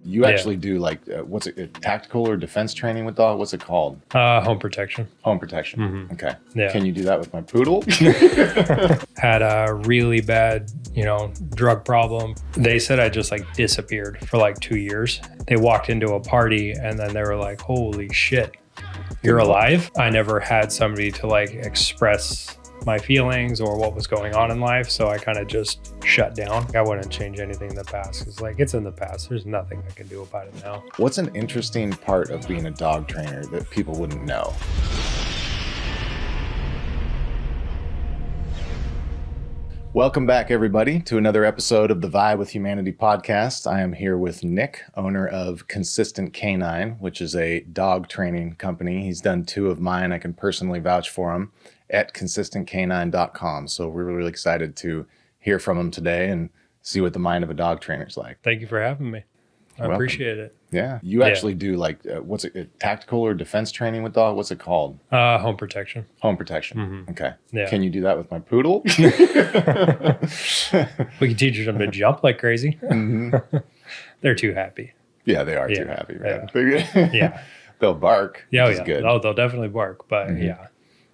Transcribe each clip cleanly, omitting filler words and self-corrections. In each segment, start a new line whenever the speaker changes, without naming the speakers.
You actually do like, what's it, tactical or defense training with dog? What's it called?
Home protection.
Home protection.
Mm-hmm.
Okay.
Yeah.
Can you do that with my poodle?
Had a really bad, drug problem. They said I just like disappeared for like 2 years. They walked into a party and then they were like, holy shit, you're alive. I never had somebody to like express my feelings or what was going on in life. So I kind of just shut down. I wouldn't change anything in the past because like it's in the past. There's nothing I can do about it now.
What's an interesting part of being a dog trainer that people wouldn't know? Welcome back, everybody, to another episode of the Vibe with Humanity podcast. I am here with Nick, owner of Consistent Canine, which is a dog training company. He's done 2 of mine. I can personally vouch for him at consistentcanine.com. So we're really excited to hear from him today and see what the mind of a dog trainer is like.
Thank you for having me. I appreciate it.
Yeah. You actually do like, what's it, tactical or defense training with dog? What's it called?
Home protection.
Home protection.
Mm-hmm.
Okay.
Yeah.
Can you do that with my poodle?
We can teach them to jump like crazy.
Mm-hmm.
They're too happy.
Yeah, they are too happy, man.
Yeah.
They'll bark.
Yeah,
which is good.
Oh, they'll definitely bark, but yeah.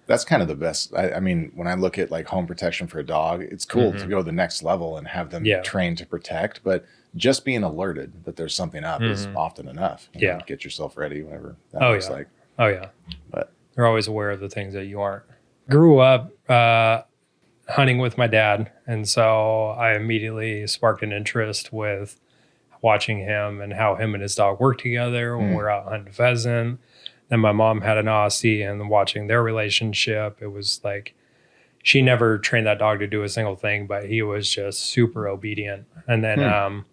That's kind of the best. I mean, when I look at like home protection for a dog, it's cool to go to the next level and have them trained to protect, but just being alerted that there's something up is often enough. You know, get yourself ready, whatever that looks like.
Oh, yeah.
But
they're always aware of the things that you aren't. Grew up hunting with my dad, and so I immediately sparked an interest with watching him and how him and his dog work together when we're out hunting pheasant. Then my mom had an Aussie, and watching their relationship, it was like she never trained that dog to do a single thing, but he was just super obedient. And then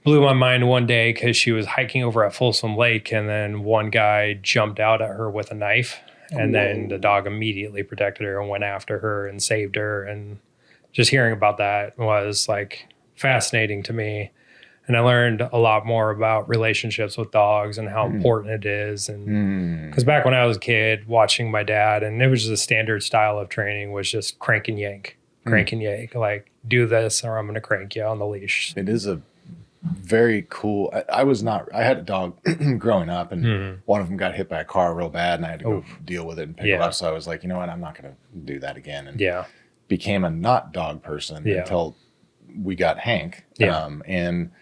blew my mind one day because she was hiking over at Folsom Lake, and then one guy jumped out at her with a knife, and then the dog immediately protected her and went after her and saved her. And just hearing about that was like fascinating to me. And I learned a lot more about relationships with dogs and how important it is. And because back when I was a kid watching my dad, and it was just a standard style of training was just crank and yank, like do this or I'm going to crank you on the leash.
it is a very cool. I had a dog growing up, and one of them got hit by a car real bad, and I had to go deal with it and pick it up. So I was like, you know what, I'm not going to do that again. And became a not dog person until we got Hank. And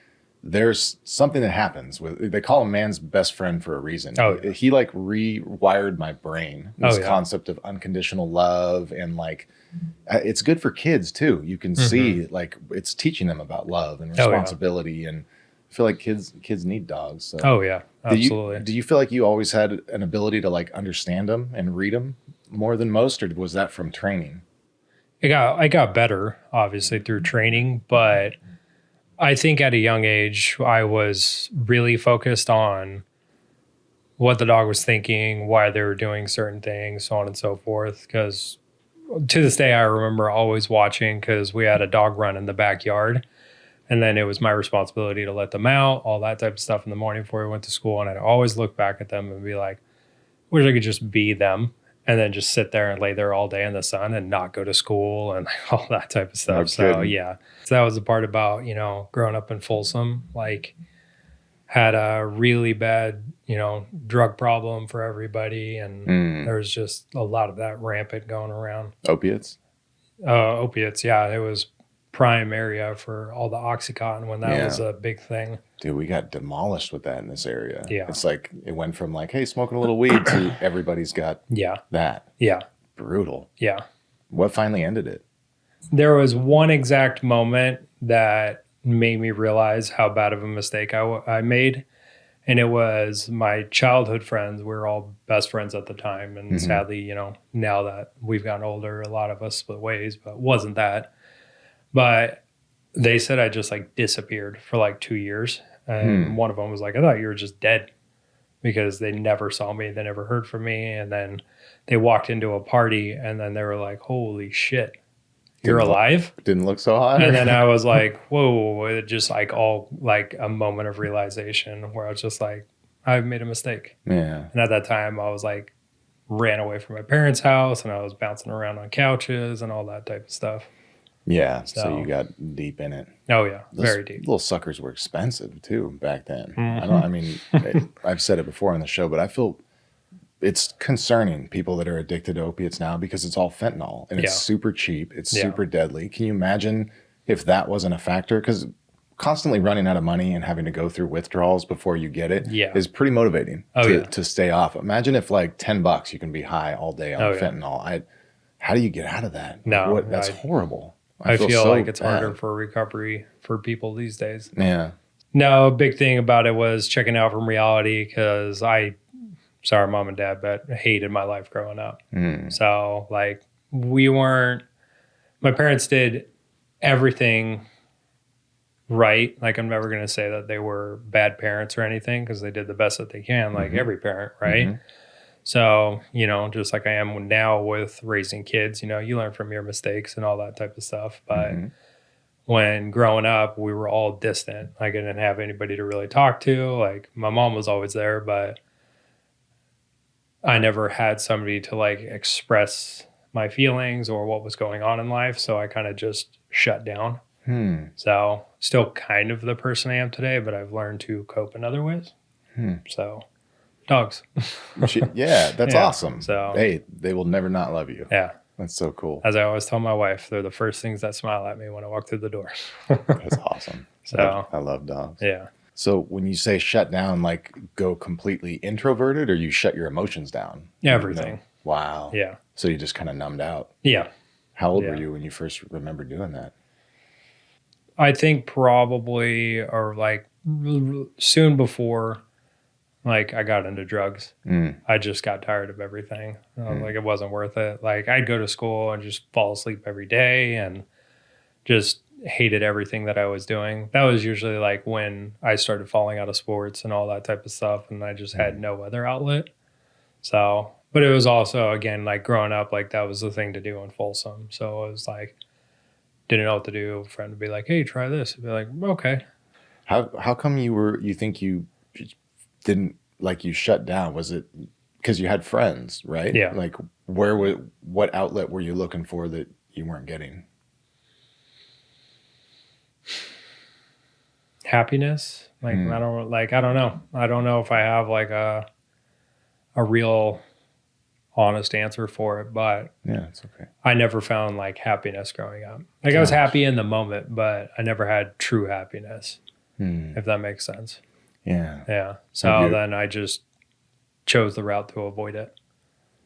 there's something that happens with, they call him man's best friend for a reason. He like rewired my brain. This concept of unconditional love, and like, it's good for kids too. You can see like it's teaching them about love and responsibility. And I feel like kids need dogs. So.
Oh yeah, absolutely.
Do you feel like you always had an ability to like understand them and read them more than most, or was that from training?
I got better obviously through training, but I think at a young age, I was really focused on what the dog was thinking, why they were doing certain things, so on and so forth. Because to this day, I remember always watching because we had a dog run in the backyard. And then it was my responsibility to let them out, all that type of stuff in the morning before we went to school. And I'd always look back at them and be like, wish I could just be them. And then just sit there and lay there all day in the sun and not go to school and all that type of stuff. So that was the part about, growing up in Folsom, like had a really bad, drug problem for everybody. And there was just a lot of that rampant going around.
Opiates?
Opiates. Yeah. It was prime area for all the Oxycontin when that was a big thing.
Dude, we got demolished with that in this area.
Yeah.
It's like, it went from like, hey, smoking a little weed to everybody's got that.
Yeah.
Brutal.
Yeah.
What finally ended it?
There was one exact moment that made me realize how bad of a mistake I made. And it was my childhood friends. We were all best friends at the time. And sadly, now that we've gotten older, a lot of us split ways, but it wasn't that. But they said I just like disappeared for like 2 years. And one of them was like, I thought you were just dead, because they never saw me. They never heard from me. And then they walked into a party and then they were like, holy shit, you're alive?
Didn't look so hot.
And then I was like, whoa, it just like all like a moment of realization where I was just like, I've made a mistake.
Yeah.
And at that time I was like, ran away from my parents' house and I was bouncing around on couches and all that type of stuff.
Yeah. So you got deep in it.
Oh yeah.
Those
Very deep.
little suckers were expensive too back then.
Mm-hmm.
I mean, I've said it before on the show, but I feel it's concerning people that are addicted to opiates now because it's all fentanyl and it's super cheap. It's super deadly. Can you imagine if that wasn't a factor? Because constantly running out of money and having to go through withdrawals before you get it is pretty motivating to stay off. Imagine if like $10 you can be high all day on fentanyl. How do you get out of that?
No,
That's horrible.
I feel so like it's harder for recovery for people these days.
Yeah.
No, a big thing about it was checking out from reality because sorry, mom and dad, but hated my life growing up. So like my parents did everything right. Like I'm never going to say that they were bad parents or anything because they did the best that they can, like every parent, right? So, just like I am now with raising kids, you learn from your mistakes and all that type of stuff. But when growing up, we were all distant. Like I didn't have anybody to really talk to. Like my mom was always there, but I never had somebody to like express my feelings or what was going on in life. So I kind of just shut down. So still kind of the person I am today, but I've learned to cope in other ways. So dogs.
Yeah, that's awesome.
So
hey, they will never not love you.
Yeah.
That's so cool.
As I always tell my wife, they're the first things that smile at me when I walk through the door.
That's awesome.
So
I love dogs.
Yeah.
So when you say shut down, like go completely introverted or you shut your emotions down?
Everything.
Wow.
Yeah.
So you just kind of numbed out.
Yeah.
How old were you when you first remember doing that?
I think probably or like soon before like I got into drugs. I just got tired of everything. Like it wasn't worth it. Like I'd go to school and just fall asleep every day and just hated everything that I was doing. That was usually like when I started falling out of sports and all that type of stuff. And I just had no other outlet. So, but it was also, again, like growing up, like that was the thing to do in Folsom. So it was like, didn't know what to do. A friend would be like, hey, try this. I'd be like, okay.
How come you think you didn't, like you shut down? Was it because you had friends, right?
Yeah.
Like what outlet were you looking for that you weren't getting?
Happiness. Like, I don't know. I don't know if I have like a real honest answer for it, but
yeah, it's okay.
I never found like happiness growing up. Like I was happy in the moment, but I never had true happiness, if that makes sense.
Yeah.
Yeah. So then I just chose the route to avoid it.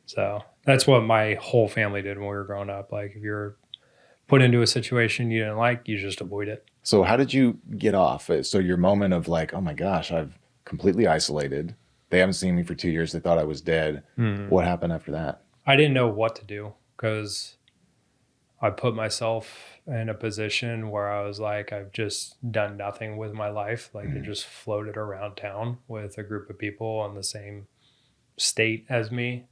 So that's what my whole family did when we were growing up. Like if you're put into a situation you didn't like, you just avoid it.
So how did you get off? So your moment of like, oh my gosh, I've completely isolated. They haven't seen me for 2 years. They thought I was dead. What happened after that?
I didn't know what to do because I put myself in a position where I was like, I've just done nothing with my life. Like it just floated around town with a group of people in the same state as me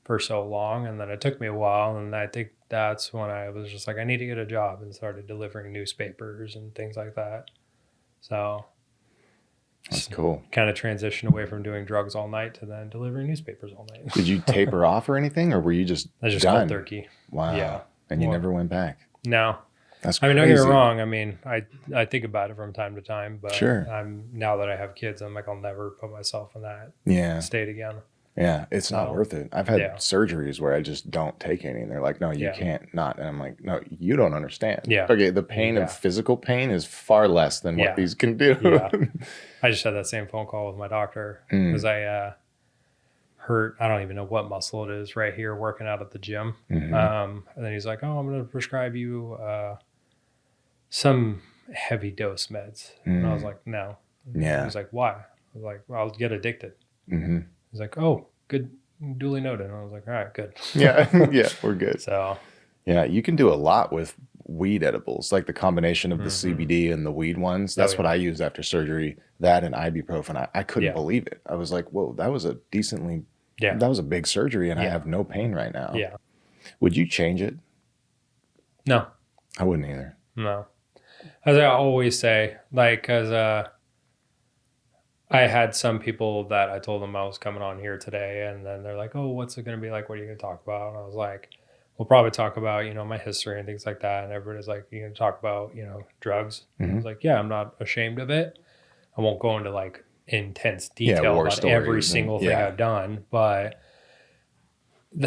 for so long. And then it took me a while. And I think that's when I was just like, I need to get a job and started delivering newspapers and things like that. So
that's cool.
Kind of transitioned away from doing drugs all night to then delivering newspapers all night.
Did you taper off or anything, or were you just
I just
done?
cold turkey.
Wow. Yeah. And you never went back?
No.
That's crazy.
I mean, don't get me wrong. I mean, I think about it from time to time, but
sure.
Now that I have kids, I'm like, I'll never put myself in that state again.
Yeah, it's not worth it. I've had surgeries where I just don't take any, and they're like, no, you can't not. And I'm like, no, you don't understand.
Yeah.
Okay, the pain of physical pain is far less than what these can do.
Yeah. I just had that same phone call with my doctor because I hurt, I don't even know what muscle it is right here working out at the gym. And then he's like, oh, I'm going to prescribe you some heavy dose meds. And I was like, no.
Yeah.
He's like, why? I was like, well, I'll get addicted. He's like, oh, good, duly noted. And I was like, all right, good.
Yeah, we're good.
So,
yeah, you can do a lot with weed edibles, like the combination of the CBD and the weed ones. That's what I used after surgery, that and ibuprofen. I couldn't believe it. I was like, whoa, that was a that was a big surgery and I have no pain right now.
Yeah.
Would you change it?
No.
I wouldn't either.
No. As I always say, like, because I had some people that I told them I was coming on here today, and then they're like, oh, what's it going to be like? What are you going to talk about? And I was like, we'll probably talk about, my history and things like that. And everybody's like, you're going to talk about, drugs. I was like, yeah, I'm not ashamed of it. I won't go into like intense detail about every single thing I've done, but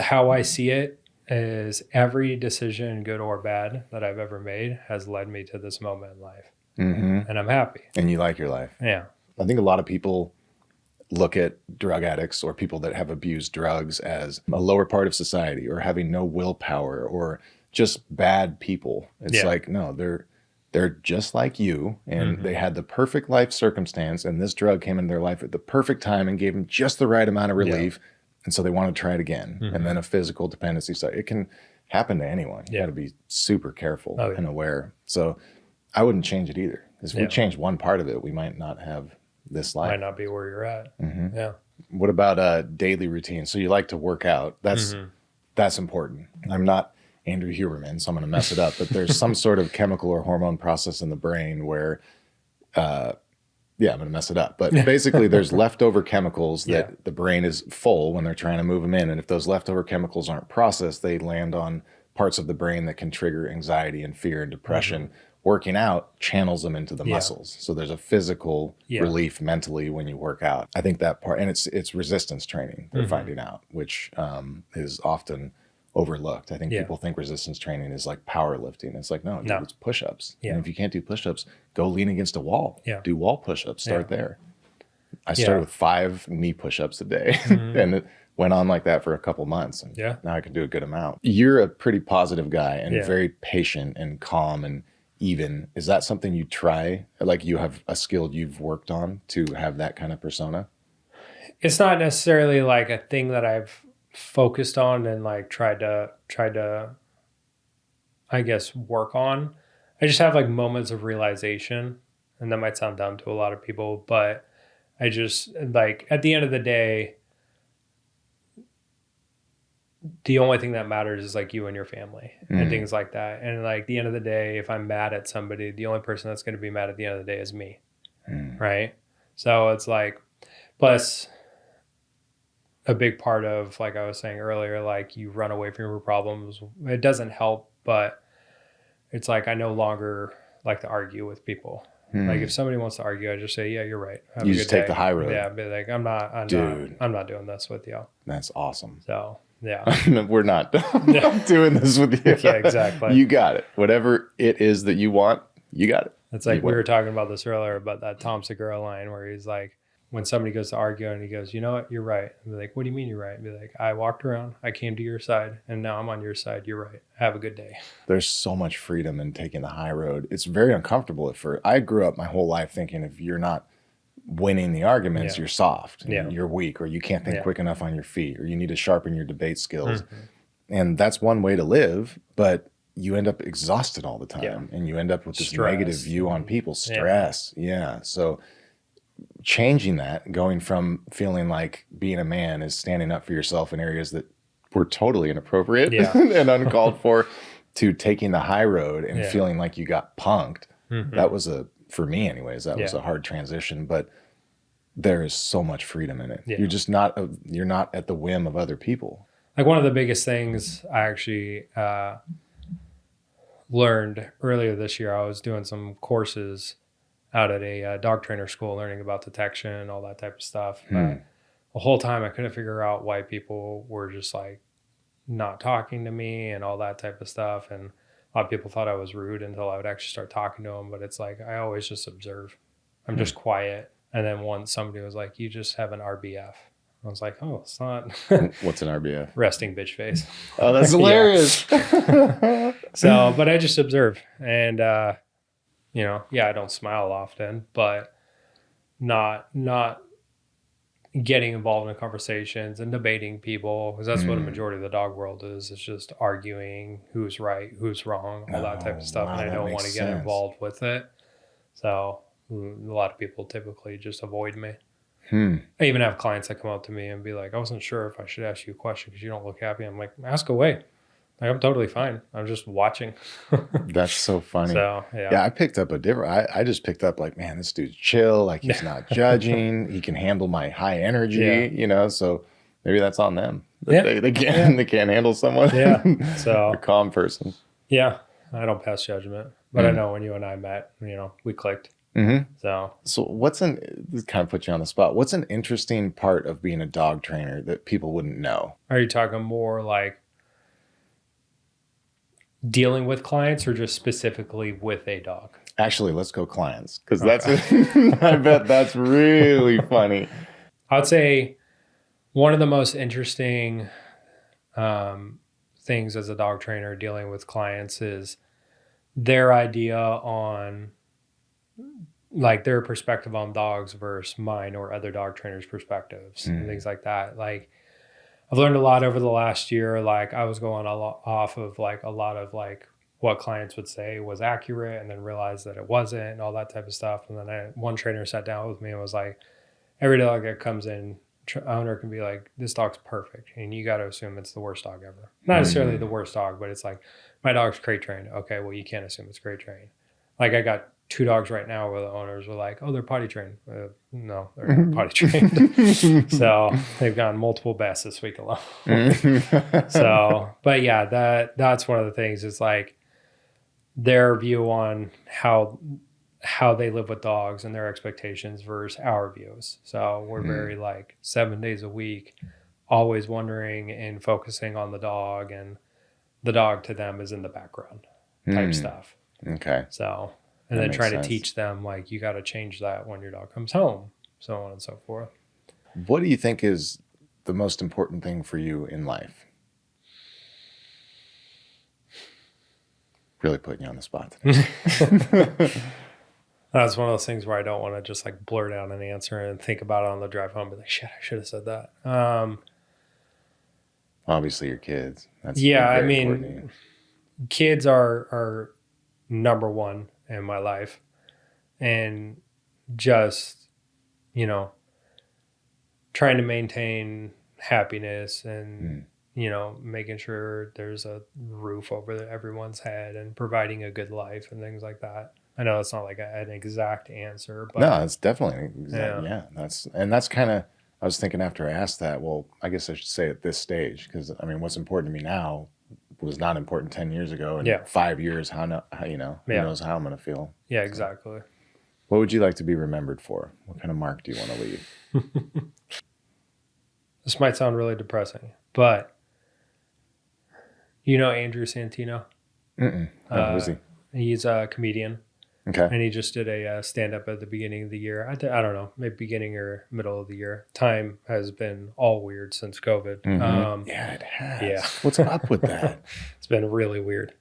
how I see it is every decision, good or bad, that I've ever made has led me to this moment in life. And I'm happy.
And you like your life.
Yeah.
I think a lot of people look at drug addicts or people that have abused drugs as a lower part of society or having no willpower or just bad people. It's like, no, they're just like you, and they had the perfect life circumstance, and this drug came in their life at the perfect time and gave them just the right amount of relief. And so they want to try it again. And then a physical dependency. So it can happen to anyone. You got to be super careful and aware. So I wouldn't change it either. Because if we change one part of it, we might not have this life.
Might not be where you're at. Yeah.
What about a daily routine? So you like to work out. That's important. I'm not Andrew Huberman, so I'm going to mess it up. But there's some sort of chemical or hormone process in the brain where, I'm going to mess it up. But basically, there's leftover chemicals that the brain is full when they're trying to move them in. And if those leftover chemicals aren't processed, they land on parts of the brain that can trigger anxiety and fear and depression. Working out channels them into the muscles. So there's a physical relief mentally when you work out. I think that part, and it's resistance training they're finding out, which is often overlooked. I think people think resistance training is like powerlifting. It's like, no, it's push-ups. And if you can't do push-ups, go lean against a wall. Do wall push-ups. Start there. I started with 5 knee push-ups a day and it went on like that for a couple months. And now I can do a good amount. You're a pretty positive guy and very patient and calm and even. Is that something you try? Like you have a skill you've worked on to have that kind of persona?
It's not necessarily like a thing that I've focused on and like tried to I guess work on. I just have like moments of realization, and that might sound dumb to a lot of people, but I just like at the end of the day, the only thing that matters is like you and your family and things like that. And like the end of the day, if I'm mad at somebody, the only person that's going to be mad at the end of the day is me. Right. So it's like, plus a big part of, like I was saying earlier, like you run away from your problems. It doesn't help, but it's like, I no longer like to argue with people. Like if somebody wants to argue, I just say, yeah, you're right. Have
you just take the high road.
Yeah. Be like, I'm not doing this with you.
That's awesome.
So yeah,
we're not doing this with you.
Yeah, exactly.
You got it. Whatever it is that you want, you got it.
It's like we were talking about this earlier about that Tom Segura line where he's like, when somebody goes to argue and he goes, you know what, you're right. And be like, what do you mean you're right? And be like, I walked around, I came to your side, and now I'm on your side. You're right. Have a good day. There's
so much freedom in taking the high road. It's very uncomfortable at first. I grew up my whole life thinking if you're not winning the arguments, you're soft, you're weak, or you can't think quick enough on your feet, or you need to sharpen your debate skills. And that's one way to live, but you end up exhausted all the time, and you end up with this negative view on people. Stress. So changing that, going from feeling like being a man is standing up for yourself in areas that were totally inappropriate and uncalled for, to taking the high road and feeling like you got punked. That was for me anyways, that was a hard transition, but there is so much freedom in it. You're just you're not at the whim of other people.
Like one of the biggest things I actually learned earlier this year, I was doing some courses out at a dog trainer school, learning about detection and all that type of stuff. The whole time I couldn't figure out why people were just like not talking to me and all that type of stuff. And a lot of people thought I was rude until I would actually start talking to them. But it's like, I always just observe. I'm just quiet. And then once somebody was like, you just have an RBF. I was like, oh, it's not.
What's an RBF?
Resting bitch face.
Oh, that's hilarious.
So, but I just observe. And, I don't smile often, but not getting involved in conversations and debating people, because that's what a majority of the dog world is. It's just arguing who's right, who's wrong, all that type of stuff. Wow, and I don't want to get involved with it. So a lot of people typically just avoid me. I even have clients that come up to me and be like, I wasn't sure if I should ask you a question because you don't look happy. I'm like, ask away. Like, I'm totally fine. I'm just watching.
That's so funny.
So,
I picked up I just picked up like, man, this dude's chill. Like he's not judging. He can handle my high energy, so maybe that's on them.
Yeah.
They can't handle someone.
Yeah. So
a calm person.
Yeah. I don't pass judgment, but I know when you and I met, we clicked.
Mm-hmm.
So
this kind of puts you on the spot. What's an interesting part of being a dog trainer that people wouldn't know?
Are you talking more like dealing with clients or just specifically with a dog?
Actually, let's go clients, because that's I bet that's really funny.
I would say one of the most interesting things as a dog trainer dealing with clients is their idea on like their perspective on dogs versus mine or other dog trainers' perspectives and things like that. Like I've learned a lot over the last year. Like I was going off of like a lot of like what clients would say was accurate and then realized that it wasn't and all that type of stuff. And then one trainer sat down with me and was like, every dog that comes in, owner can be like, this dog's perfect. And you got to assume it's the worst dog ever. Not necessarily the worst dog, but it's like, my dog's crate trained. Okay, well, you can't assume it's crate trained. Like I got 2 dogs right now where the owners were like, oh, they're potty trained. No, they're not potty trained. So they've gotten multiple baths this week alone. So, but yeah, that's one of the things is like their view on how they live with dogs and their expectations versus our views. So we're very like 7 days a week, always wondering and focusing on the dog, and the dog to them is in the background type stuff.
Okay.
So, and then trying to teach them like, you got to change that when your dog comes home, so on and so forth.
What do you think is the most important thing for you in life? Really putting you on the spot today.
That's one of those things where I don't want to just like blurt out an answer and think about it on the drive home, be like, shit, I should have said that.
Obviously your kids.
That's I mean, kids are number one in my life, and just, trying to maintain happiness and, making sure there's a roof over everyone's head and providing a good life and things like that. I know it's not like an exact answer, but
no, it's definitely exact. Yeah, that's kind of, I was thinking after I asked that, well, I guess I should say at this stage, because I mean, what's important to me now was not important 10 years ago. And 5 years, who knows how I'm going to feel.
Yeah, exactly.
What would you like to be remembered for? What kind of mark do you want to leave?
This might sound really depressing, but Andrew Santino?
Who's he?
He's a comedian.
Okay.
And he just did a stand-up at the beginning of the year. I don't know, maybe beginning or middle of the year. Time has been all weird since COVID.
Yeah, it has.
Yeah.
What's up with that?
It's been really weird.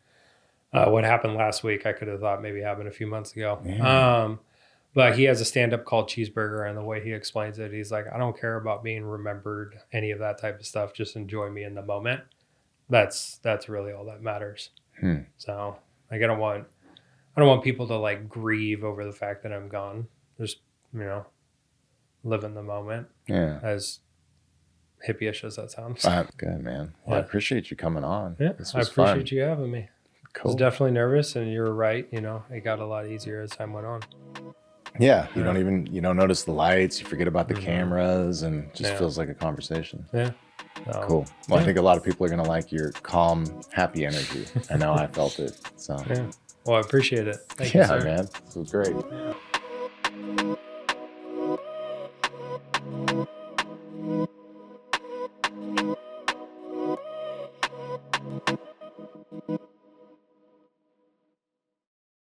What happened last week, I could have thought maybe happened a few months ago.
Yeah.
But he has a stand-up called Cheeseburger, and the way he explains it, he's like, I don't care about being remembered, any of that type of stuff. Just enjoy me in the moment. That's really all that matters. So like, I don't want people to like grieve over the fact that I'm gone. Just, live in the moment. Yeah. As hippie-ish as that sounds.
Good, man. Well, I appreciate you coming on.
Yeah, I appreciate you having me. Cool. I was definitely nervous, and you were right. It got a lot easier as time went on.
Yeah, you don't notice the lights. You forget about the cameras, and it just feels like a conversation.
Yeah.
Cool. Well, I think a lot of people are going to like your calm, happy energy. I know I felt it. So.
Yeah. Well, I appreciate it. Thank you, sir.
Man. This was great. Yeah.